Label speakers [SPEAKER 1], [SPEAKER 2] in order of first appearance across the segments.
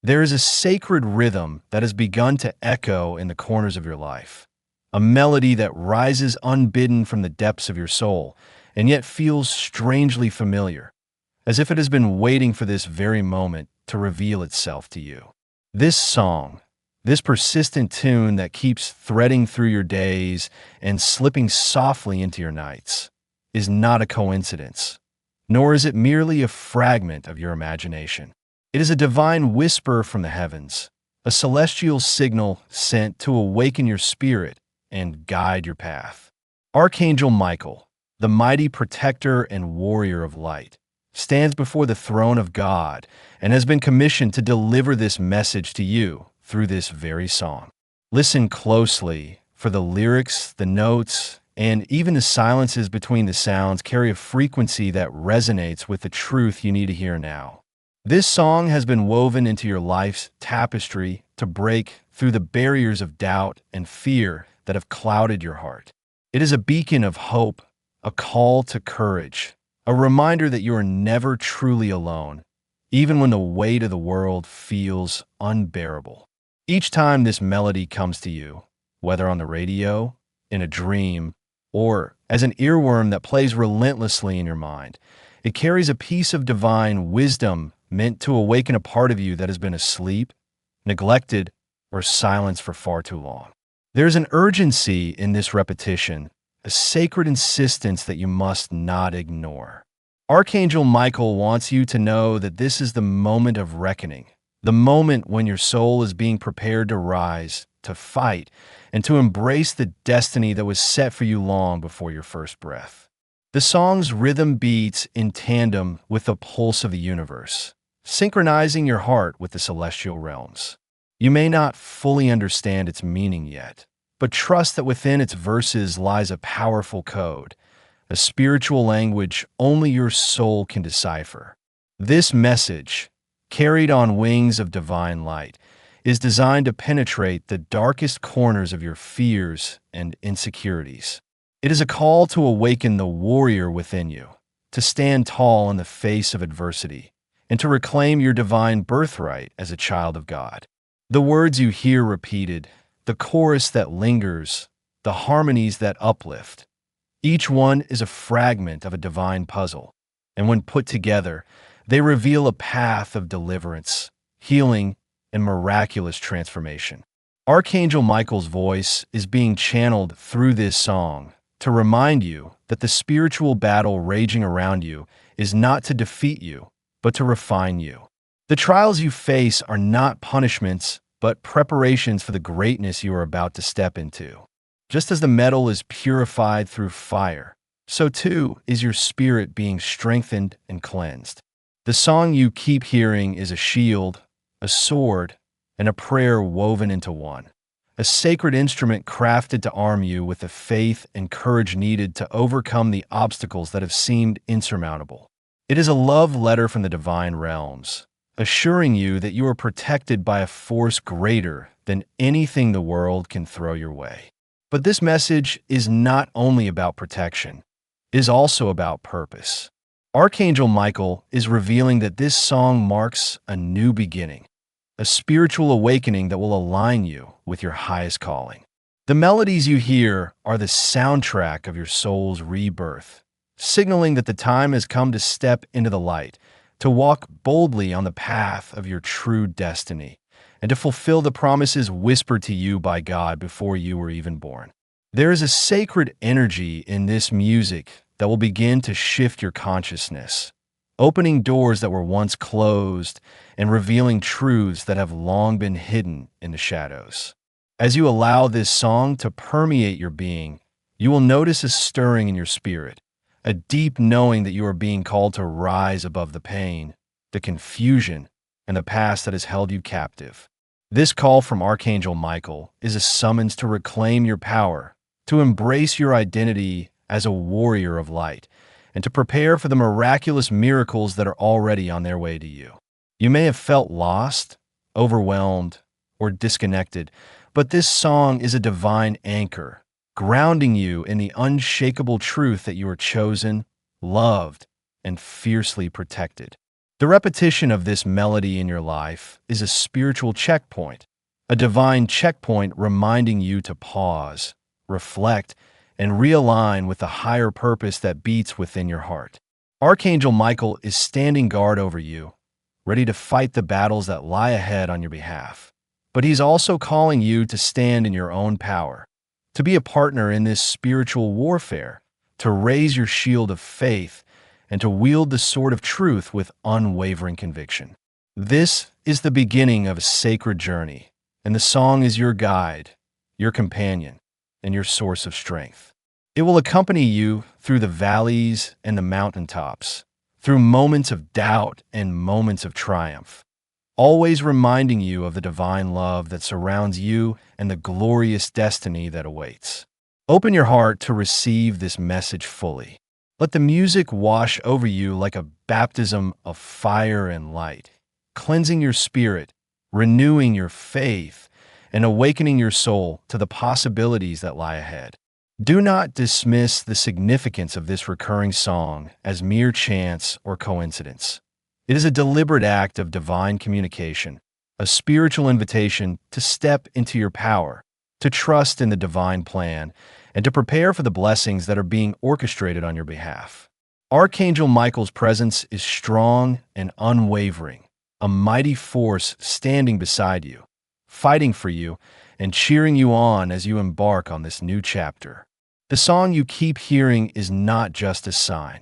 [SPEAKER 1] There is a sacred rhythm that has begun to echo in the corners of your life, a melody that rises unbidden from the depths of your soul and yet feels strangely familiar, as if it has been waiting for this very moment to reveal itself to you. This song, this persistent tune that keeps threading through your days and slipping softly into your nights, is not a coincidence, nor is it merely a fragment of your imagination. It is a divine whisper from the heavens, a celestial signal sent to awaken your spirit and guide your path. Archangel Michael, the mighty protector and warrior of light, stands before the throne of God and has been commissioned to deliver this message to you through this very song. Listen closely, for the lyrics, the notes, and even the silences between the sounds carry a frequency that resonates with the truth you need to hear now. This song has been woven into your life's tapestry to break through the barriers of doubt and fear that have clouded your heart. It is a beacon of hope, a call to courage, a reminder that you are never truly alone, even when the weight of the world feels unbearable. Each time this melody comes to you, whether on the radio, in a dream, or as an earworm that plays relentlessly in your mind, it carries a piece of divine wisdom meant to awaken a part of you that has been asleep, neglected, or silenced for far too long. There's an urgency in this repetition, a sacred insistence that you must not ignore. Archangel Michael wants you to know that this is the moment of reckoning, the moment when your soul is being prepared to rise, to fight, and to embrace the destiny that was set for you long before your first breath. The song's rhythm beats in tandem with the pulse of the universe, synchronizing your heart with the celestial realms. You may not fully understand its meaning yet, but trust that within its verses lies a powerful code, a spiritual language only your soul can decipher. This message, carried on wings of divine light, is designed to penetrate the darkest corners of your fears and insecurities. It is a call to awaken the warrior within you, to stand tall in the face of adversity, and to reclaim your divine birthright as a child of God. The words you hear repeated, the chorus that lingers, the harmonies that uplift, each one is a fragment of a divine puzzle, and when put together, they reveal a path of deliverance, healing, and miraculous transformation. Archangel Michael's voice is being channeled through this song to remind you that the spiritual battle raging around you is not to defeat you, but to refine you. The trials you face are not punishments, but preparations for the greatness you are about to step into. Just as the metal is purified through fire, so too is your spirit being strengthened and cleansed. The song you keep hearing is a shield, a sword, and a prayer woven into one, a sacred instrument crafted to arm you with the faith and courage needed to overcome the obstacles that have seemed insurmountable. It is a love letter from the divine realms, assuring you that you are protected by a force greater than anything the world can throw your way. But this message is not only about protection, it is also about purpose. Archangel Michael is revealing that this song marks a new beginning, a spiritual awakening that will align you with your highest calling. The melodies you hear are the soundtrack of your soul's rebirth, signaling that the time has come to step into the light, to walk boldly on the path of your true destiny, and to fulfill the promises whispered to you by God before you were even born. There is a sacred energy in this music that will begin to shift your consciousness, opening doors that were once closed and revealing truths that have long been hidden in the shadows. As you allow this song to permeate your being, you will notice a stirring in your spirit, a deep knowing that you are being called to rise above the pain, the confusion, and the past that has held you captive. This call from Archangel Michael is a summons to reclaim your power, to embrace your identity as a warrior of light, and to prepare for the miraculous miracles that are already on their way to you. You may have felt lost, overwhelmed, or disconnected, but this song is a divine anchor, grounding you in the unshakable truth that you are chosen, loved, and fiercely protected. The repetition of this melody in your life is a spiritual checkpoint, a divine checkpoint reminding you to pause, reflect, and realign with the higher purpose that beats within your heart. Archangel Michael is standing guard over you, ready to fight the battles that lie ahead on your behalf. But he's also calling you to stand in your own power, to be a partner in this spiritual warfare, to raise your shield of faith, and to wield the sword of truth with unwavering conviction. This is the beginning of a sacred journey, and the song is your guide, your companion, and your source of strength. It will accompany you through the valleys and the mountaintops, through moments of doubt and moments of triumph, always reminding you of the divine love that surrounds you and the glorious destiny that awaits. Open your heart to receive this message fully. Let the music wash over you like a baptism of fire and light, cleansing your spirit, renewing your faith, and awakening your soul to the possibilities that lie ahead. Do not dismiss the significance of this recurring song as mere chance or coincidence. It is a deliberate act of divine communication, a spiritual invitation to step into your power, to trust in the divine plan, and to prepare for the blessings that are being orchestrated on your behalf. Archangel Michael's presence is strong and unwavering, a mighty force standing beside you, fighting for you, and cheering you on as you embark on this new chapter. The song you keep hearing is not just a sign.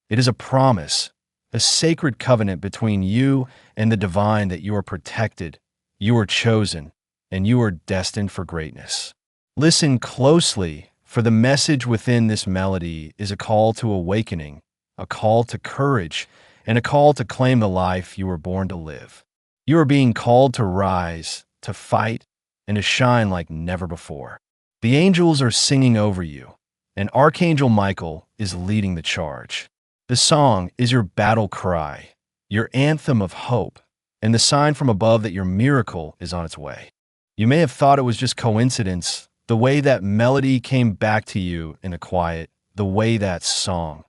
[SPEAKER 1] It is a promise, a sacred covenant between you and the divine that you are protected, you are chosen, and you are destined for greatness. Listen closely, for the message within this melody is a call to awakening, a call to courage, and a call to claim the life you were born to live. You are being called to rise, to fight, and to shine like never before. The angels are singing over you, and Archangel Michael is leading the charge. The song is your battle cry, your anthem of hope, and the sign from above that your miracle is on its way. You may have thought it was just coincidence, the way that melody came back to you in the quiet, the way that song,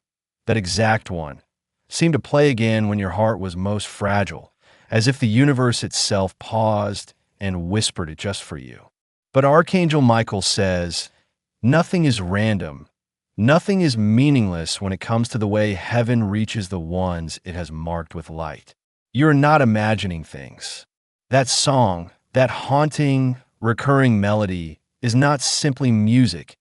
[SPEAKER 1] that exact one, seemed to play again when your heart was most fragile, as if the universe itself paused and whispered it just for you. But Archangel Michael says, nothing is random, nothing is meaningless when it comes to the way heaven reaches the ones it has marked with light. You're not imagining things. That song, that haunting, recurring melody, is not simply music.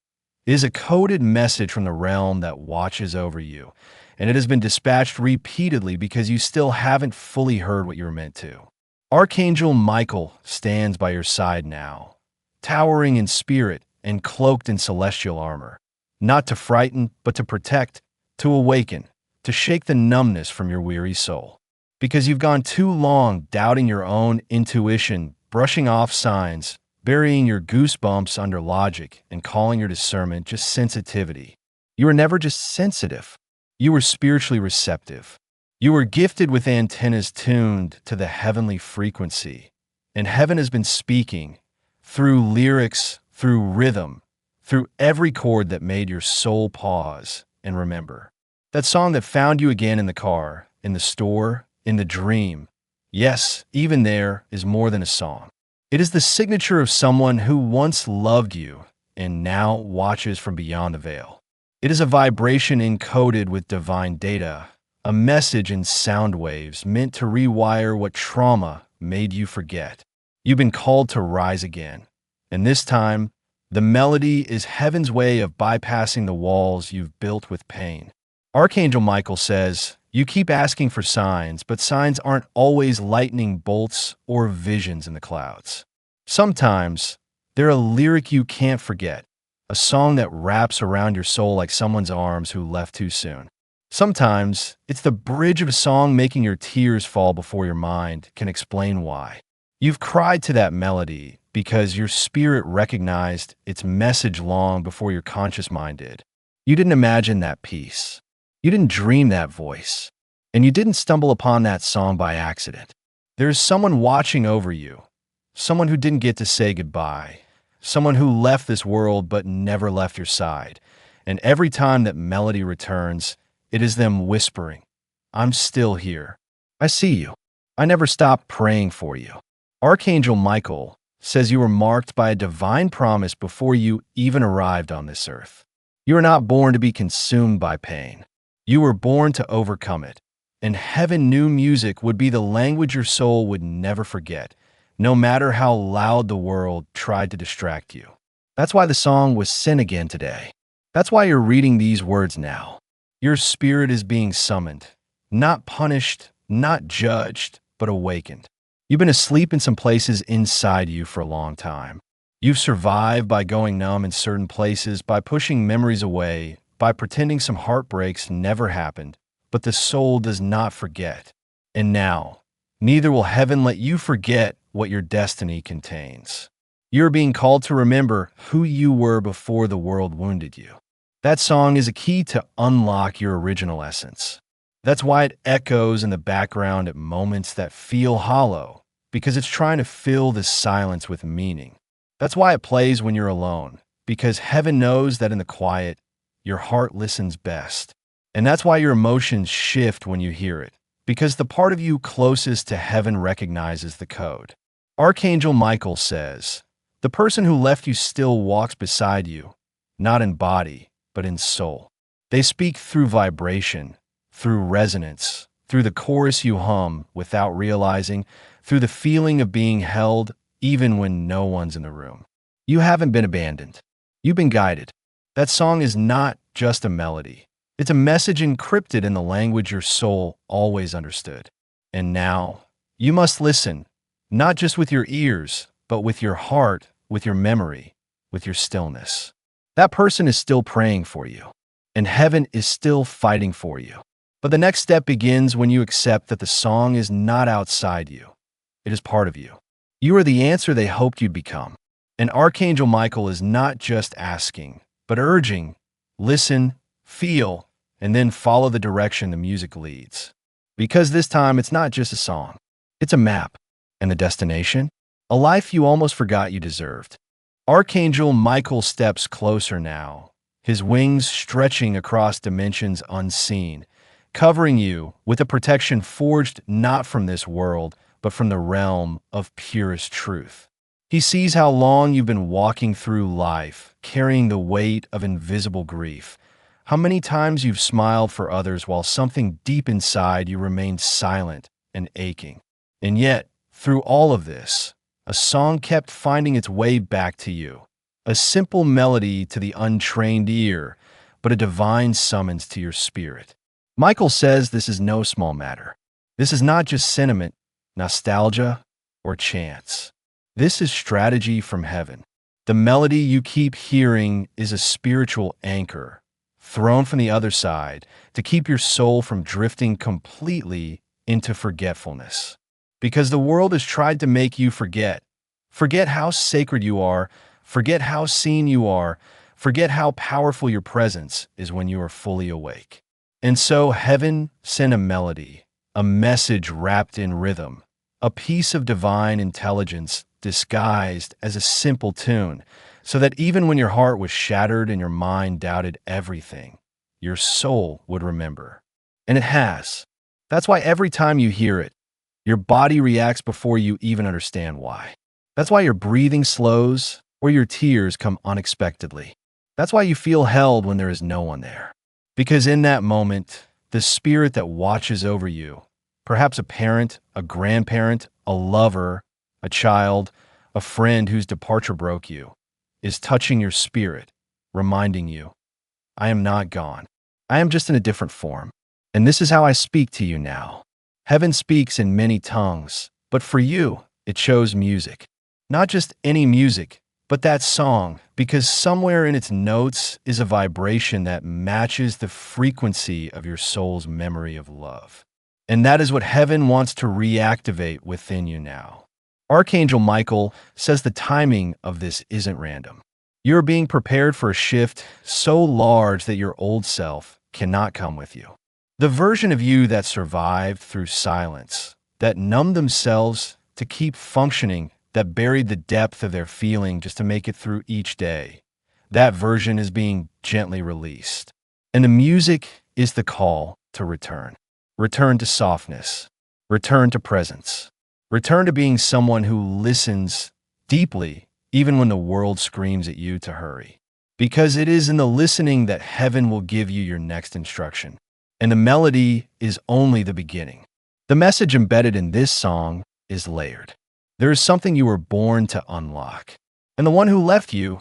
[SPEAKER 1] It is a coded message from the realm that watches over you, and it has been dispatched repeatedly because you still haven't fully heard what you were meant to. Archangel Michael stands by your side now, towering in spirit and cloaked in celestial armor, not to frighten, but to protect, to awaken, to shake the numbness from your weary soul. Because you've gone too long doubting your own intuition, brushing off signs, burying your goosebumps under logic, and calling your discernment just sensitivity. You were never just sensitive. You were spiritually receptive. You were gifted with antennas tuned to the heavenly frequency, and heaven has been speaking through lyrics, through rhythm, through every chord that made your soul pause and remember. That song that found you again in the car, in the store, in the dream. Yes, even there is more than a song. It is the signature of someone who once loved you and now watches from beyond the veil. It is a vibration encoded with divine data, a message in sound waves meant to rewire what trauma made you forget. You've been called to rise again, and this time, the melody is heaven's way of bypassing the walls you've built with pain. Archangel Michael says, you keep asking for signs, but signs aren't always lightning bolts or visions in the clouds. Sometimes, they're a lyric you can't forget, a song that wraps around your soul like someone's arms who left too soon. Sometimes, it's the bridge of a song making your tears fall before your mind can explain why. You've cried to that melody because your spirit recognized its message long before your conscious mind did. You didn't imagine that peace. You didn't dream that voice. And you didn't stumble upon that song by accident. There is someone watching over you, someone who didn't get to say goodbye, someone who left this world but never left your side. And every time that melody returns, it is them whispering, I'm still here. I see you. I never stopped praying for you. Archangel Michael says you were marked by a divine promise before you even arrived on this earth. You are not born to be consumed by pain. You were born to overcome it. And heaven knew music would be the language your soul would never forget, no matter how loud the world tried to distract you. That's why the song was Sin Again today. That's why you're reading these words now. Your spirit is being summoned, not punished, not judged, but awakened. You've been asleep in some places inside you for a long time. You've survived by going numb in certain places, by pushing memories away, by pretending some heartbreaks never happened. But the soul does not forget. And now, neither will heaven let you forget what your destiny contains. You're being called to remember who you were before the world wounded you. That song is a key to unlock your original essence. That's why it echoes in the background at moments that feel hollow, because it's trying to fill the silence with meaning. That's why it plays when you're alone, because heaven knows that in the quiet, your heart listens best. And that's why your emotions shift when you hear it, because the part of you closest to heaven recognizes the code. Archangel Michael says, the person who left you still walks beside you, not in body, but in soul. They speak through vibration, through resonance, through the chorus you hum without realizing, through the feeling of being held even when no one's in the room. You haven't been abandoned. You've been guided. That song is not just a melody. It's a message encrypted in the language your soul always understood. And now, you must listen, not just with your ears, but with your heart, with your memory, with your stillness. That person is still praying for you, and heaven is still fighting for you. But the next step begins when you accept that the song is not outside you. It is part of you. You are the answer they hoped you'd become. And Archangel Michael is not just asking, but urging, listen, feel, and then follow the direction the music leads. Because this time, it's not just a song. It's a map. And the destination? A life you almost forgot you deserved. Archangel Michael steps closer now, his wings stretching across dimensions unseen, covering you with a protection forged not from this world, but from the realm of purest truth. He sees how long you've been walking through life, carrying the weight of invisible grief, how many times you've smiled for others while something deep inside you remained silent and aching. And yet, through all of this, a song kept finding its way back to you. A simple melody to the untrained ear, but a divine summons to your spirit. Michael says this is no small matter. This is not just sentiment, nostalgia, or chance. This is strategy from heaven. The melody you keep hearing is a spiritual anchor, thrown from the other side to keep your soul from drifting completely into forgetfulness. Because the world has tried to make you forget. Forget how sacred you are, forget how seen you are, forget how powerful your presence is when you are fully awake. And so heaven sent a melody, a message wrapped in rhythm, a piece of divine intelligence disguised as a simple tune, so that even when your heart was shattered and your mind doubted everything, your soul would remember. And it has. That's why every time you hear it, your body reacts before you even understand why. That's why your breathing slows or your tears come unexpectedly. That's why you feel held when there is no one there. Because in that moment, the spirit that watches over you, perhaps a parent, a grandparent, a lover, a child, a friend whose departure broke you, is touching your spirit, reminding you, I am not gone. I am just in a different form. And this is how I speak to you now. Heaven speaks in many tongues, but for you, it chose music. Not just any music, but that song, because somewhere in its notes is a vibration that matches the frequency of your soul's memory of love. And that is what heaven wants to reactivate within you now. Archangel Michael says the timing of this isn't random. You're being prepared for a shift so large that your old self cannot come with you. The version of you that survived through silence, that numbed themselves to keep functioning, that buried the depth of their feeling just to make it through each day, that version is being gently released. And the music is the call to return. Return to softness. Return to presence. Return to being someone who listens deeply, even when the world screams at you to hurry. Because it is in the listening that heaven will give you your next instruction. And the melody is only the beginning. The message embedded in this song is layered. There is something you were born to unlock. And the one who left you,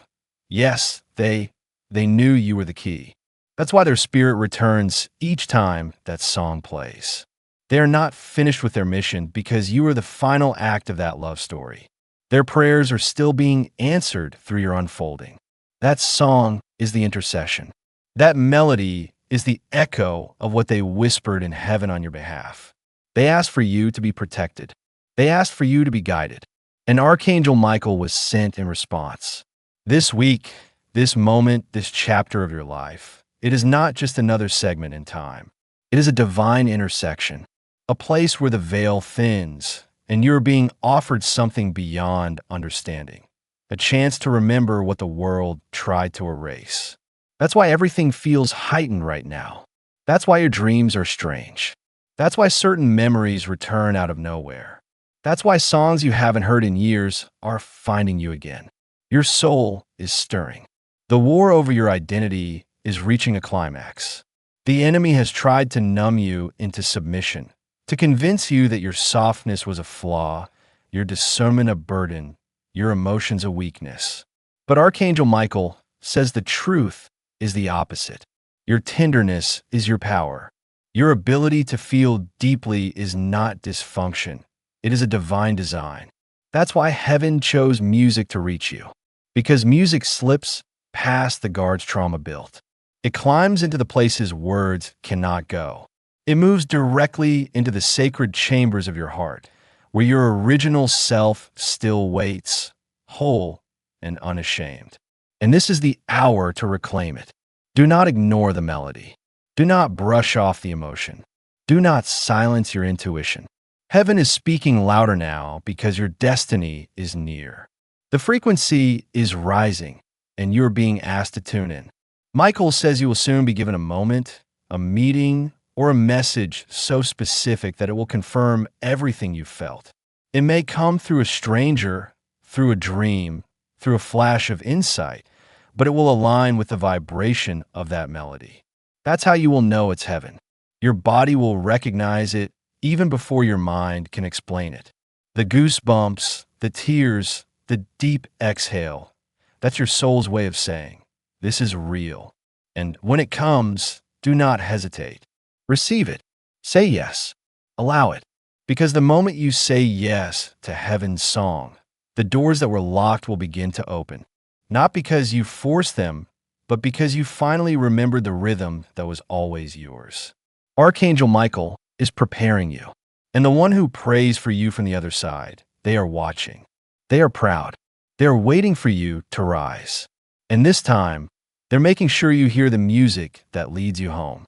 [SPEAKER 1] yes, they knew you were the key. That's why their spirit returns each time that song plays. They are not finished with their mission because you are the final act of that love story. Their prayers are still being answered through your unfolding. That song is the intercession. That melody is the echo of what they whispered in heaven on your behalf. They asked for you to be protected. They asked for you to be guided. And Archangel Michael was sent in response. This week, this moment, this chapter of your life, it is not just another segment in time. It is a divine intersection, a place where the veil thins, and you are being offered something beyond understanding, a chance to remember what the world tried to erase. That's why everything feels heightened right now. That's why your dreams are strange. That's why certain memories return out of nowhere. That's why songs you haven't heard in years are finding you again. Your soul is stirring. The war over your identity is reaching a climax. The enemy has tried to numb you into submission, to convince you that your softness was a flaw, your discernment a burden, your emotions a weakness. But Archangel Michael says the truth is the opposite. Your tenderness is your power. Your ability to feel deeply is not dysfunction. It is a divine design. That's why heaven chose music to reach you. Because music slips past the guards trauma built. It climbs into the places words cannot go. It moves directly into the sacred chambers of your heart, where your original self still waits, whole and unashamed. And this is the hour to reclaim it. Do not ignore the melody. Do not brush off the emotion. Do not silence your intuition. Heaven is speaking louder now because your destiny is near. The frequency is rising, and you're being asked to tune in. Michael says you will soon be given a moment, a meeting, or a message so specific that it will confirm everything you felt. It may come through a stranger, through a dream, through a flash of insight, but it will align with the vibration of that melody. That's how you will know it's heaven. Your body will recognize it even before your mind can explain it. The goosebumps, the tears, the deep exhale, that's your soul's way of saying, this is real. And when it comes, do not hesitate. Receive it. Say yes. Allow it. Because the moment you say yes to heaven's song, the doors that were locked will begin to open. Not because you forced them, but because you finally remembered the rhythm that was always yours. Archangel Michael is preparing you. And the one who prays for you from the other side, they are watching. They are proud. They are waiting for you to rise. And this time, they're making sure you hear the music that leads you home.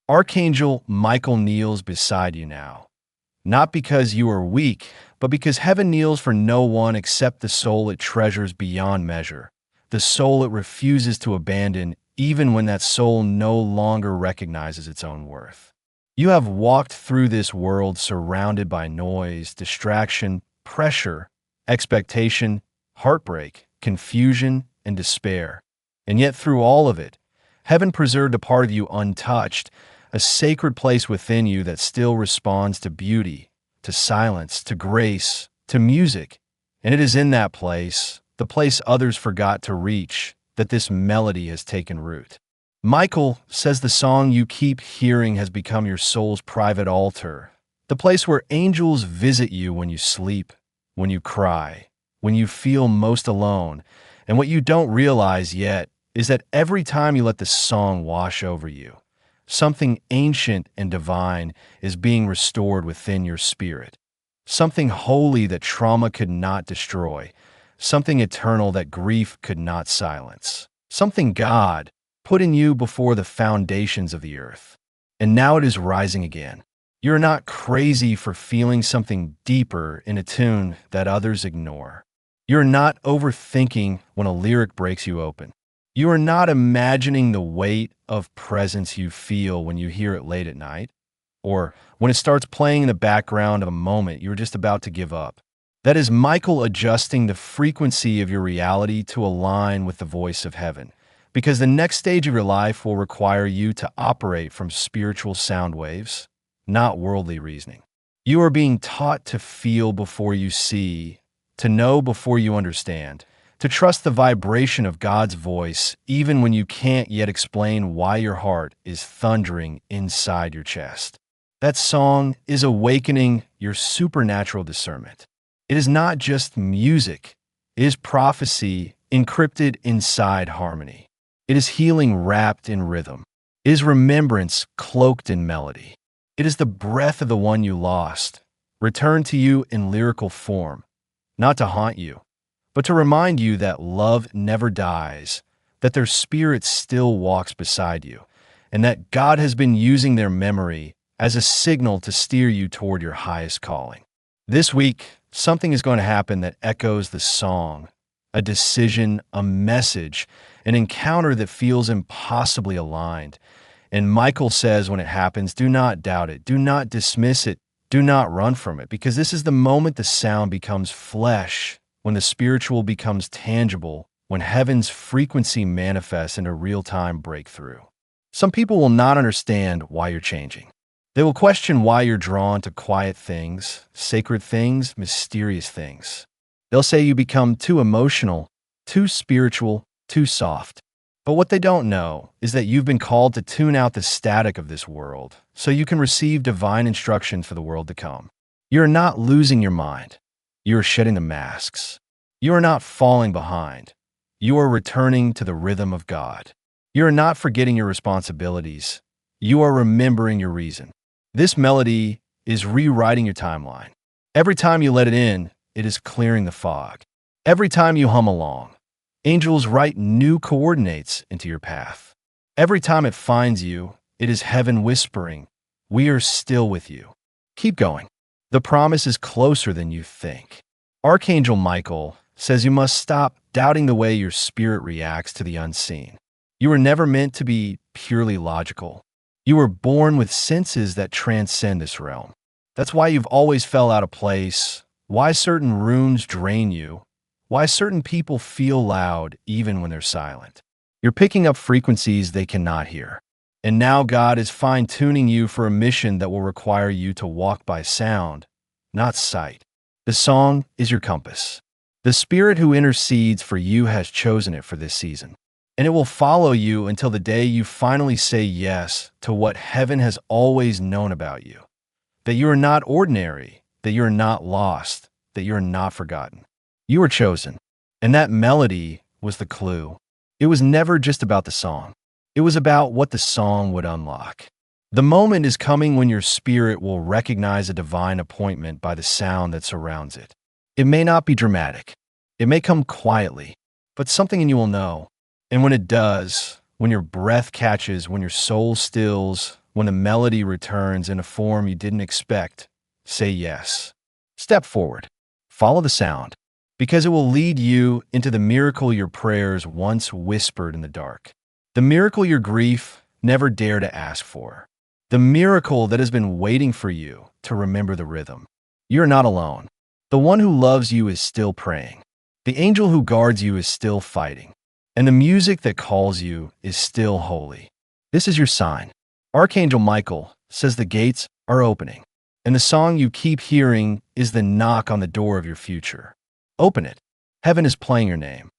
[SPEAKER 1] Archangel Michael kneels beside you now. Not because you are weak, but because heaven kneels for no one except the soul it treasures beyond measure. The soul it refuses to abandon even when that soul no longer recognizes its own worth. You have walked through this world surrounded by noise, distraction, pressure, expectation, heartbreak, confusion, and despair. And yet through all of it, heaven preserved a part of you untouched, a sacred place within you that still responds to beauty, to silence, to grace, to music. And it is in that place, the place others forgot to reach, that this melody has taken root. Michael says the song you keep hearing has become your soul's private altar, the place where angels visit you when you sleep, when you cry, when you feel most alone. And what you don't realize yet is that every time you let the song wash over you, something ancient and divine is being restored within your spirit. Something holy that trauma could not destroy. Something eternal that grief could not silence. Something God put in you before the foundations of the earth. And now it is rising again. You're not crazy for feeling something deeper in a tune that others ignore. You're not overthinking when a lyric breaks you open. You are not imagining the weight of presence you feel when you hear it late at night, or when it starts playing in the background of a moment you're just about to give up. That is Michael adjusting the frequency of your reality to align with the voice of heaven, because the next stage of your life will require you to operate from spiritual sound waves, not worldly reasoning. You are being taught to feel before you see, to know before you understand, to trust the vibration of God's voice even when you can't yet explain why your heart is thundering inside your chest. That song is awakening your supernatural discernment. It is not just music, it is prophecy encrypted inside harmony. It is healing wrapped in rhythm. It is remembrance cloaked in melody. It is the breath of the one you lost, returned to you in lyrical form, not to haunt you, but to remind you that love never dies, that their spirit still walks beside you, and that God has been using their memory as a signal to steer you toward your highest calling. This week, something is going to happen that echoes the song, a decision, a message, an encounter that feels impossibly aligned. And Michael says when it happens, do not doubt it, do not dismiss it, do not run from it, because this is the moment the sound becomes flesh, when the spiritual becomes tangible, when heaven's frequency manifests in a real-time breakthrough. Some people will not understand why you're changing. They will question why you're drawn to quiet things, sacred things, mysterious things. They'll say you become too emotional, too spiritual, too soft. But what they don't know is that you've been called to tune out the static of this world so you can receive divine instruction for the world to come. You're not losing your mind. You are shedding the masks. You are not falling behind. You are returning to the rhythm of God. You are not forgetting your responsibilities. You are remembering your reason. This melody is rewriting your timeline. Every time you let it in, it is clearing the fog. Every time you hum along, angels write new coordinates into your path. Every time it finds you, it is heaven whispering, "We are still with you." Keep going. The promise is closer than you think. Archangel Michael says you must stop doubting the way your spirit reacts to the unseen. You were never meant to be purely logical. You were born with senses that transcend this realm. That's why you've always fell out of place, why certain rooms drain you, why certain people feel loud even when they're silent. You're picking up frequencies they cannot hear. And now God is fine-tuning you for a mission that will require you to walk by sound, not sight. The song is your compass. The Spirit who intercedes for you has chosen it for this season. And it will follow you until the day you finally say yes to what heaven has always known about you. That you are not ordinary, that you are not lost, that you are not forgotten. You were chosen. And that melody was the clue. It was never just about the song. It was about what the song would unlock. The moment is coming when your spirit will recognize a divine appointment by the sound that surrounds it. It may not be dramatic. It may come quietly, but something in you will know. And when it does, when your breath catches, when your soul stills, when the melody returns in a form you didn't expect, say yes. Step forward. Follow the sound, because it will lead you into the miracle your prayers once whispered in the dark. The miracle your grief never dared to ask for. The miracle that has been waiting for you to remember the rhythm. You're not alone. The one who loves you is still praying. The angel who guards you is still fighting. And the music that calls you is still holy. This is your sign. Archangel Michael says the gates are opening, and the song you keep hearing is the knock on the door of your future. Open it. Heaven is playing your name.